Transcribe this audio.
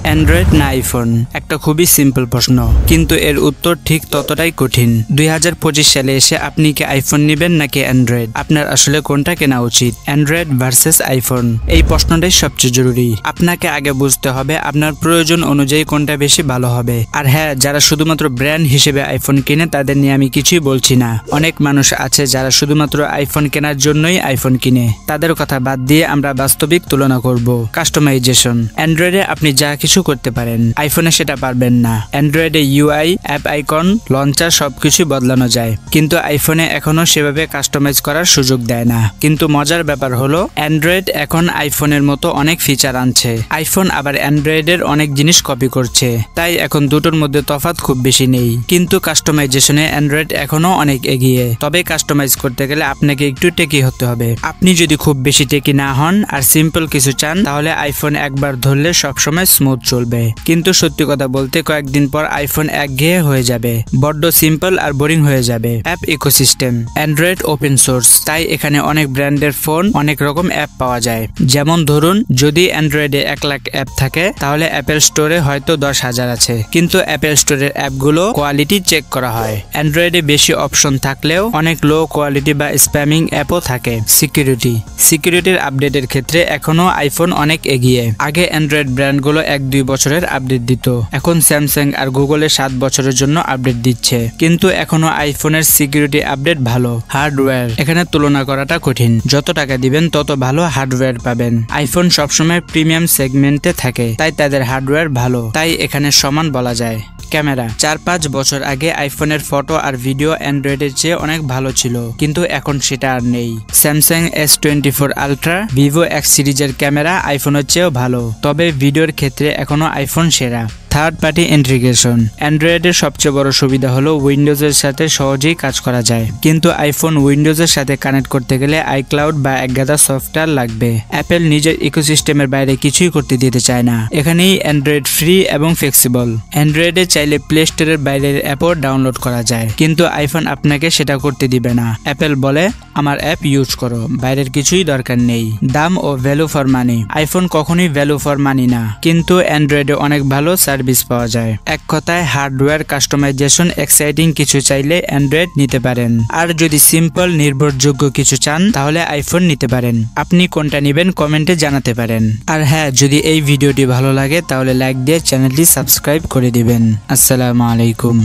Android না iPhone? একটা খুবই সিম্পল প্রশ্ন, কিন্তু এর উত্তর ঠিক ততটাই কঠিন। 2025 সালে এসে আপনি কি আইফোন নেবেন নাকি অ্যান্ড্রয়েড? আপনার আসলে কোনটা কেনা উচিত, অ্যান্ড্রয়েড ভার্সেস আইফোন? এই প্রশ্নটাই সবচেয়ে জরুরি। আপনাকে আগে বুঝতে হবে আপনার প্রয়োজন অনুযায়ী কোনটা বেশি ভালো হবে। আর হ্যাঁ, যারা শুধুমাত্র ব্র্যান্ড হিসেবে আইফোন কিনে তাদের নিয়ে আমি কিছুই বলছি না। অনেক মানুষ আছে যারা শুধুমাত্র আইফোন কেনার জন্যই আইফোন কিনে। তাদের কথা বাদ দিয়ে আমরা বাস্তবিক তুলনা করব। কাস্টমাইজেশন। অ্যান্ড্রয়েডে আপনি যা কিছু করতে পারেন, আইফোনে সেটা পারবেন না। অ্যান্ড্রয়েডে ইউআই, অ্যাপ আইকন, লঞ্চার সবকিছু বদলানো যায়, কিন্তু আইফোনে এখনো সেভাবে কাস্টমাইজ করার সুযোগ দেয় না। কিন্তু মজার ব্যাপার হলো অ্যান্ড্রয়েড এখন আইফোনের মতো অনেক ফিচার আনছে, আইফোন আবার অ্যান্ড্রয়েডের অনেক জিনিস কপি করছে। তাই এখন দুটোর মধ্যে তফাৎ খুব বেশি নেই। কিন্তু কাস্টমাইজেশনে অ্যান্ড্রয়েড এখনো অনেক এগিয়ে। তবে কাস্টমাইজ করতে গেলে আপনাকে একটু টেকি হতে হবে। আপনি যদি খুব বেশি টেকি না হন আর সিম্পল কিছু চান, তাহলে আইফোন একবার ধরলে সবসময় স্মুথ চলবে। কিন্তু সত্যি কথা বলতে কয়েকদিন পর আইফোন একঘেয়ে হয়ে যাবে, বড্ড সিম্পল আর বোরিং হয়ে যাবে। App ecosystem. Android open source, তাই এখানে অনেক ব্র্যান্ডের ফোন, অনেক রকম অ্যাপ পাওয়া যায়। যেমন ধরুন, যদি অ্যান্ড্রয়েডে 1 লাখ অ্যাপ থাকে, তাহলে অ্যাপেল স্টোরে হয়তো 10,000 আছে, কিন্তু অ্যাপেল স্টোরের অ্যাপগুলো কোয়ালিটি চেক করা হয়। অ্যান্ড্রয়েডে বেশি অপশন থাকলেও অনেক লো কোয়ালিটি বা স্প্যামিং অ্যাপও থাকে। সিকিউরিটির আপডেটের ক্ষেত্রে এখনো আইফোন অনেক এগিয়ে। আগে অ্যান্ড্রয়েড ব্র্যান্ডগুলো 1-2 বছরের আপডেট দিত, এখন স্যামসাং আর গুগলে 7 বছরের জন্য আপডেট দিচ্ছে। কিন্তু এখনো আইফোনের সিকিউরিটি আপডেট ভালো। হার্ডওয়্যার, এখানে তুলনা করাটা কঠিন। যত টাকা দিবেন তত ভালো হার্ডওয়্যার পাবেন। আইফোন সবসময় প্রিমিয়াম সেগমেন্টে থাকে, তাই তাদের হার্ডওয়্যার ভালো, তাই এখানে সমান বলা যায়। ক্যামেরা। 4-5 বছর আগে আইফোনের ফটো আর ভিডিও অ্যান্ড্রয়েডের চেয়ে অনেক ভালো ছিল, কিন্তু এখন সেটা আর নেই। Samsung S24 ultra, Vivo X সিরিজের ক্যামেরা আইফোনের চেয়েও ভালো, তবে ভিডিওর ক্ষেত্রে এখনো আইফোন সেরা। Third party integration. অ্যান্ড্রয়েডের সবচেয়ে বড় সুবিধা হলো উইন্ডোজের সাথে সহজেই কাজ করা যায়, কিন্তু আইফোন উইন্ডোজের সাথে কানেক্ট করতে গেলে আইক্লাউড বা একগাদা সফটওয়্যার লাগবে। অ্যাপেল নিজের ইকোসিস্টেমের বাইরে কিছুই করতে দিতে চায় না। এখানেই অ্যান্ড্রয়েড ফ্রি এবং ফ্লেক্সিবল। অ্যান্ড্রয়েডে চাইলে প্লে স্টোরের বাইরের অ্যাপও ডাউনলোড করা যায়, কিন্তু আইফোন আপনাকে সেটা করতে দিবে না। অ্যাপেল বলে, আমার অ্যাপ ইউজ করো, বাইরের কিছুই দরকার নেই। দাম ও ভ্যালু ফর মানি। আইফোন কখনোই ভ্যালু ফর মানি না, কিন্তু অ্যান্ড্রয়েডে অনেক ভালো সার্ভিস পাওয়া যায়। এক কথায় হার্ডওয়্যার, কাস্টমাইজেশন, এক্সাইটিং কিছু চাইলে অ্যান্ড্রয়েড নিতে পারেন। আর যদি সিম্পল নির্ভরযোগ্য কিছু চান, তাহলে আইফোন নিতে পারেন। আপনি কোনটা নেবেন কমেন্টে জানাতে পারেন। আর হ্যাঁ, যদি এই ভিডিওটি ভালো লাগে তাহলে লাইক দিয়ে চ্যানেলটি সাবস্ক্রাইব করে দিবেন। আসসালামু আলাইকুম।